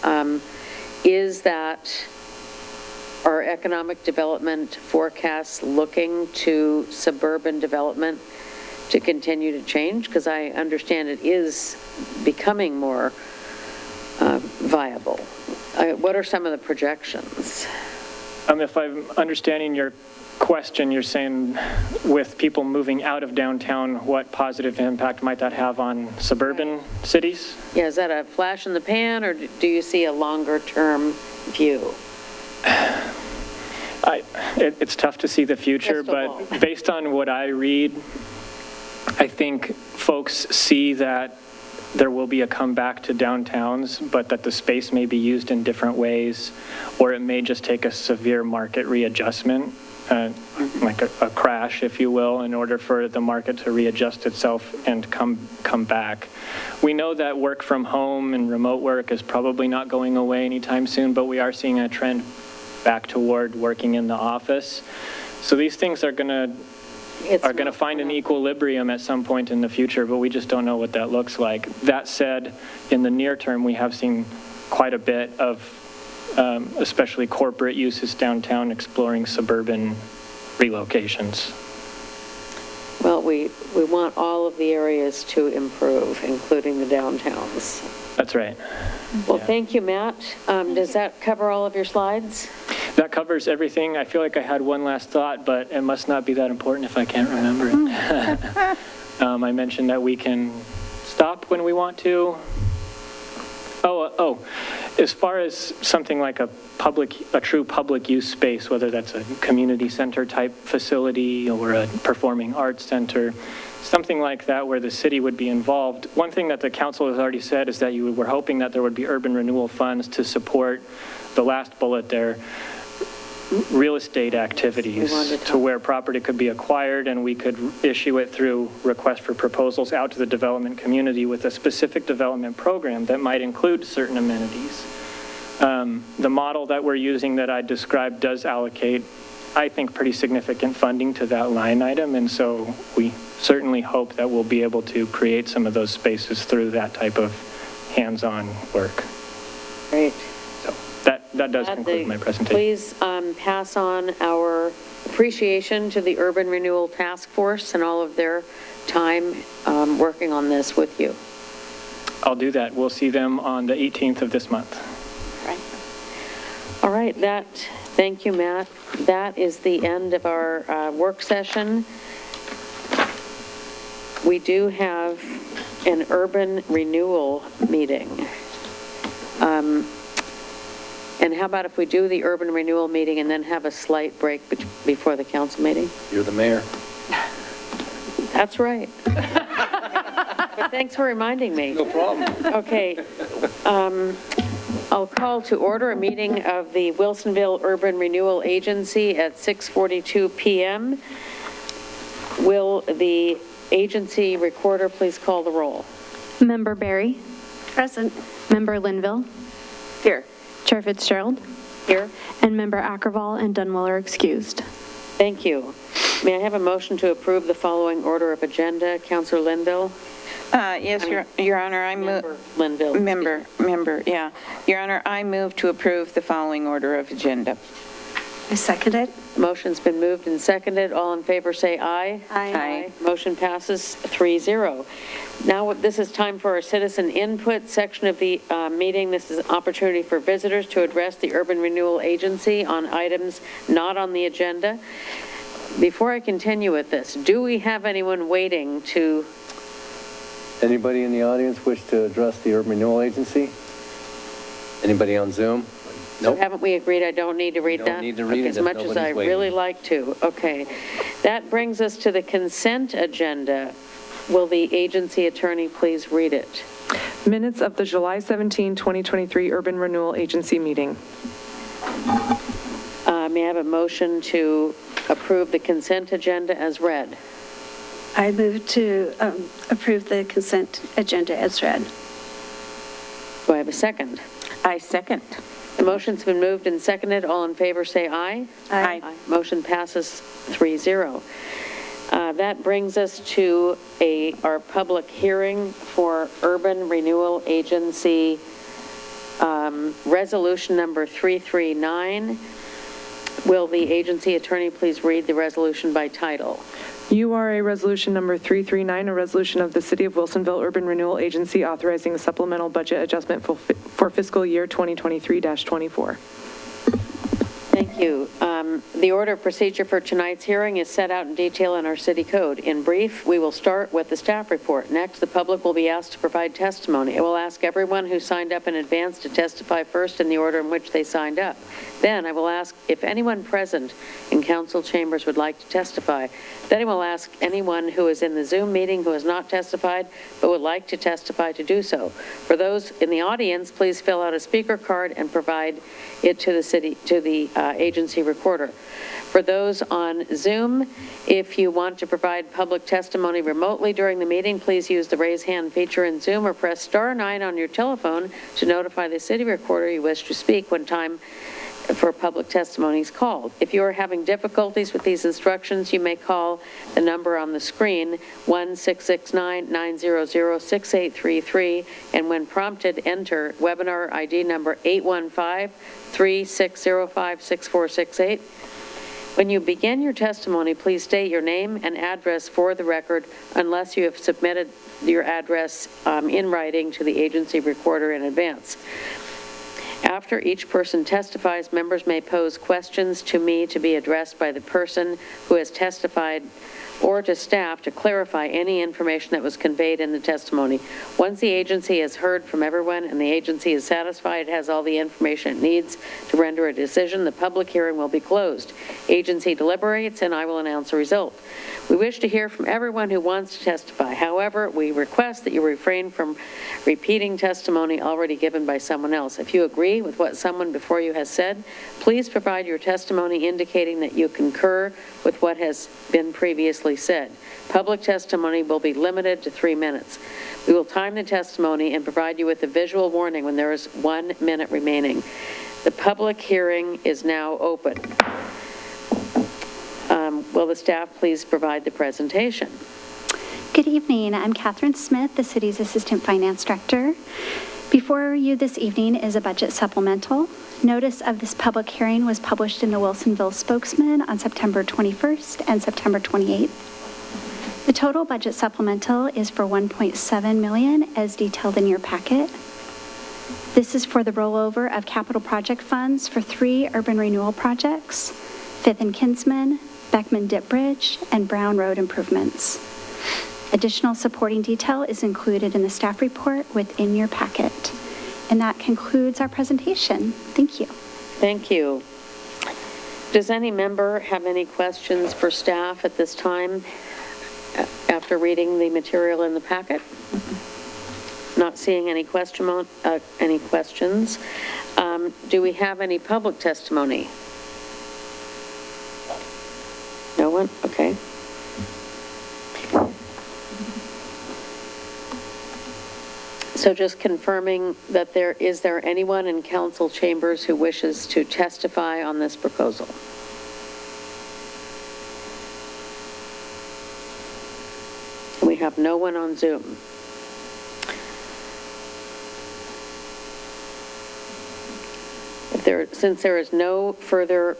is that our economic development forecasts looking to suburban development to continue to change? Because I understand it is becoming more viable. What are some of the projections? If I'm understanding your question, you're saying with people moving out of downtown, what positive impact might that have on suburban cities? Yeah, is that a flash in the pan, or do you see a longer-term view? It's tough to see the future, but based on what I read, I think folks see that there will be a comeback to downtowns, but that the space may be used in different ways, or it may just take a severe market readjustment, like a crash, if you will, in order for the market to readjust itself and come back. We know that work from home and remote work is probably not going away anytime soon, but we are seeing a trend back toward working in the office. So these things are going to find an equilibrium at some point in the future, but we just don't know what that looks like. That said, in the near term, we have seen quite a bit of especially corporate uses downtown exploring suburban relocations. Well, we want all of the areas to improve, including the downtowns. That's right. Well, Thank you, Matt. Does that cover all of your slides? That covers everything. I feel like I had one last thought, but it must not be that important if I can't remember it. I mentioned that we can stop when we want to. As far as something like a true public use space, whether that's a community center type facility or a performing arts center, something like that where the city would be involved. One thing that the council has already said is that you were hoping that there would be urban renewal funds to support the last bullet there, real estate activities, to where property could be acquired and we could issue it through request for proposals out to the development community with a specific development program that might include certain amenities. The model that we're using that I described does allocate, I think, pretty significant funding to that line item, and so we certainly hope that we'll be able to create some of those spaces through that type of hands-on work. Great. So that does conclude my presentation. Please pass on our appreciation to the Urban Renewal Task Force and all of their time working on this with you. I'll do that. We'll see them on the 18th of this month. Right. All right, thank you, Matt. That is the end of our work session. We do have an urban renewal meeting. And how about if we do the urban renewal meeting and then have a slight break before the council meeting? You're the mayor. That's right. But thanks for reminding me. No problem. Okay. I'll call to order a meeting of the Wilsonville Urban Renewal Agency at 6:42 p.m. Will the agency recorder please call the roll? Member Barry. Present. Member Linville. Here. Chair Fitzgerald. Here. And Member Ackerval and Dunwell are excused. Thank you. May I have a motion to approve the following order of agenda? Councilor Linville? Yes, Your Honor, I move. Member Linville. Member, yeah. Your Honor, I move to approve the following order of agenda. I second it. Motion's been moved and seconded. All in favor, say aye. Aye. Motion passes 3-0. Now, this is time for our citizen input section of the meeting. This is an opportunity for visitors to address the Urban Renewal Agency on items not on the agenda. Before I continue with this, do we have anyone waiting to, Anybody in the audience wish to address the Urban Renewal Agency? Anybody on Zoom? Nope. haven't we agreed I don't need to read that? don't need to read Okay, it as if much as I nobody's really waiting. like to. Okay. That brings us to the consent agenda. Will the agency attorney please read it? Minutes of the July 17, 2023 Urban Renewal Agency meeting. May I have a motion to approve the consent agenda as read? I move to approve the consent agenda as read. Do I have a second? I second. The motion's been moved and seconded. All in favor, say aye. Aye. Motion passes 3-0. That brings us to our public hearing for Urban Renewal Agency Resolution number 339. Will the agency attorney please read the resolution by title? URA Resolution Number 339, a resolution of the City of Wilsonville Urban Renewal Agency authorizing a supplemental budget adjustment for fiscal year 2023-24. Thank you. The order of procedure for tonight's hearing is set out in detail in our city code. In brief, we will start with the staff report. Next, the public will be asked to provide testimony. I will ask everyone who signed up in advance to testify first in the order in which they signed up. Then I will ask if anyone present in council chambers would like to testify. Then I will ask anyone who is in the Zoom meeting who has not testified but would like to testify to do so. For those in the audience, please fill out a speaker card and provide it to the agency recorder. For those on Zoom, if you want to provide public testimony remotely during the meeting, please use the raise hand feature in Zoom or press *9 on your telephone to notify the city recorder you wish to speak when time for public testimony is called. If you are having difficulties with these instructions, you may call the number on the screen, 1-669-900-6833, and when prompted, enter webinar ID number 815-3605-6468. When you begin your testimony, please state your name and address for the record unless you have submitted your address in writing to the agency recorder in advance. After each person testifies, members may pose questions to me to be addressed by the person who has testified or to staff to clarify any information that was conveyed in the testimony. Once the agency has heard from everyone and the agency is satisfied it has all the information it needs to render a decision, the public hearing will be closed. Agency deliberates and I will announce the result. We wish to hear from everyone who wants to testify. However, we request that you refrain from repeating testimony already given by someone else. If you agree with what someone before you has said, please provide your testimony indicating that you concur with what has been previously said. Public testimony will be limited to 3 minutes. We will time the testimony and provide you with a visual warning when there is 1 minute remaining. The public hearing is now open. Will the staff please provide the presentation? Good evening. I'm Catherine Smith, the city's Assistant Finance Director. Before you this evening is a budget supplemental. Notice of this public hearing was published in the Wilsonville Spokesman on September 21st and September 28th. The total budget supplemental is for $1.7 million as detailed in your packet. This is for the rollover of capital project funds for 3 urban renewal projects, 5th and Kinsman, Beckman Dip Bridge, and Brown Road improvements. Additional supporting detail is included in the staff report within your packet. And that concludes our presentation. Thank you. Thank you. Does any member have any questions for staff at this time after reading the material in the packet? Not seeing any questions. Do we have any public testimony? No one? Okay. So just confirming that is there anyone in council chambers who wishes to testify on this proposal? We have no one on Zoom. If Since there is no further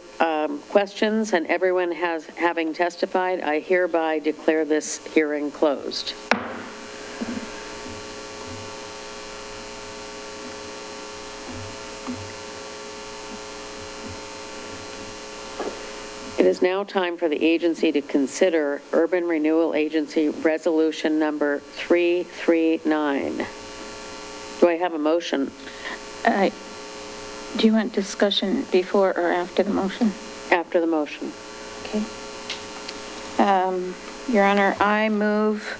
questions and everyone having testified, I hereby declare this hearing closed. It is now time for the agency to consider Urban Renewal Agency Resolution Number 339. Do I have a motion? Do you want discussion before or after the motion? After the motion. Okay. Your Honor, I move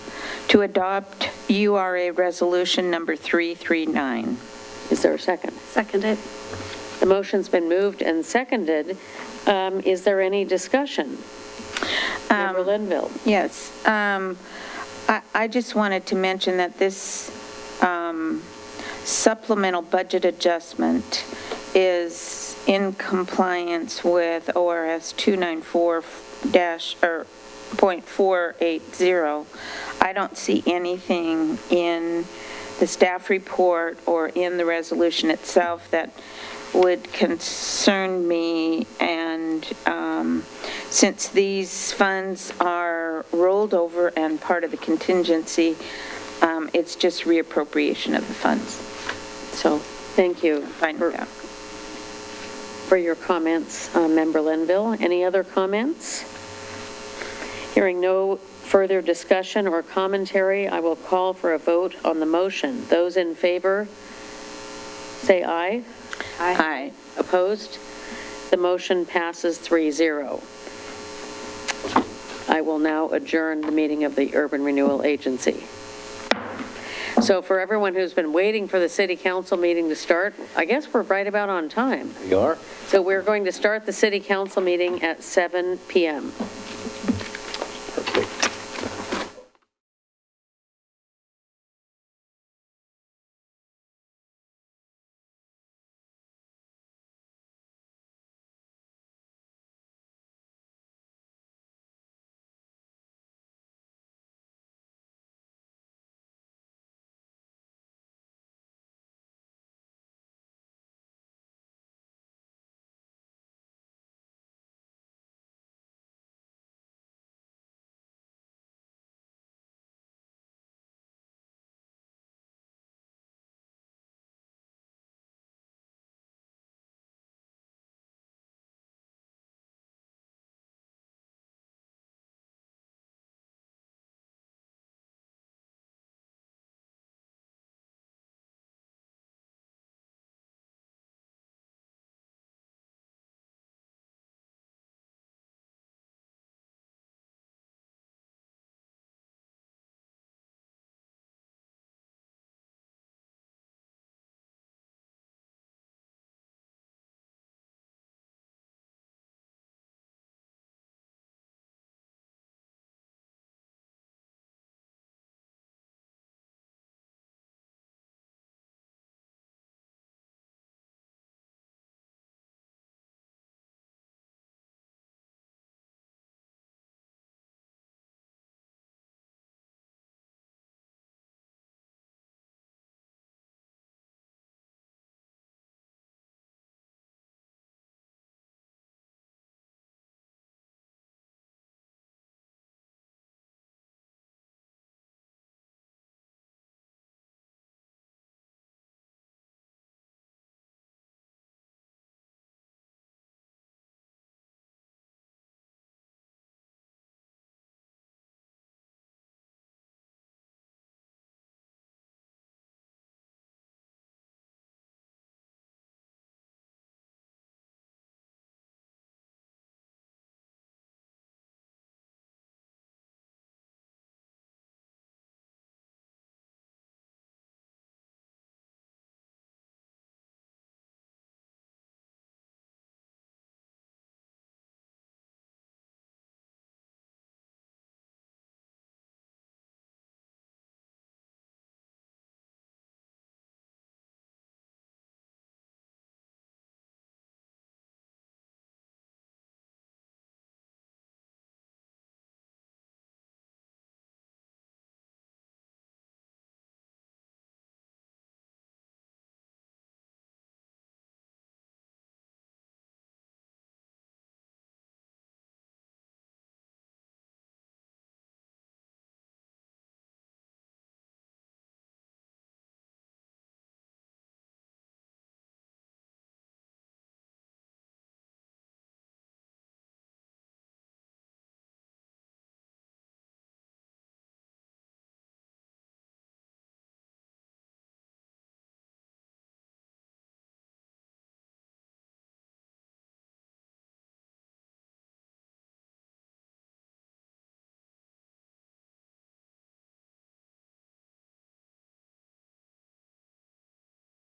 to adopt URA Resolution Number 339. Is there a second? Seconded. The motion's been moved and seconded. Is there any discussion? Member Linville? Yes. I just wanted to mention that this supplemental budget adjustment is in compliance with ORS 294-.480. I don't see anything in the staff report or in the resolution itself that would concern me, and since these funds are rolled over and part of the contingency, it's just reappropriation of the funds. So, Thank you fine with that. for your comments, Member Linville. Any other comments? Hearing no further discussion or commentary, I will call for a vote on the motion. Those in favor, say aye. Aye. Opposed? The motion passes 3-0. I will now adjourn the meeting of the Urban Renewal Agency. So for everyone who's been waiting for the city council meeting to start, I guess we're right about on time. You are? So we're going to start the city council meeting at 7 p.m.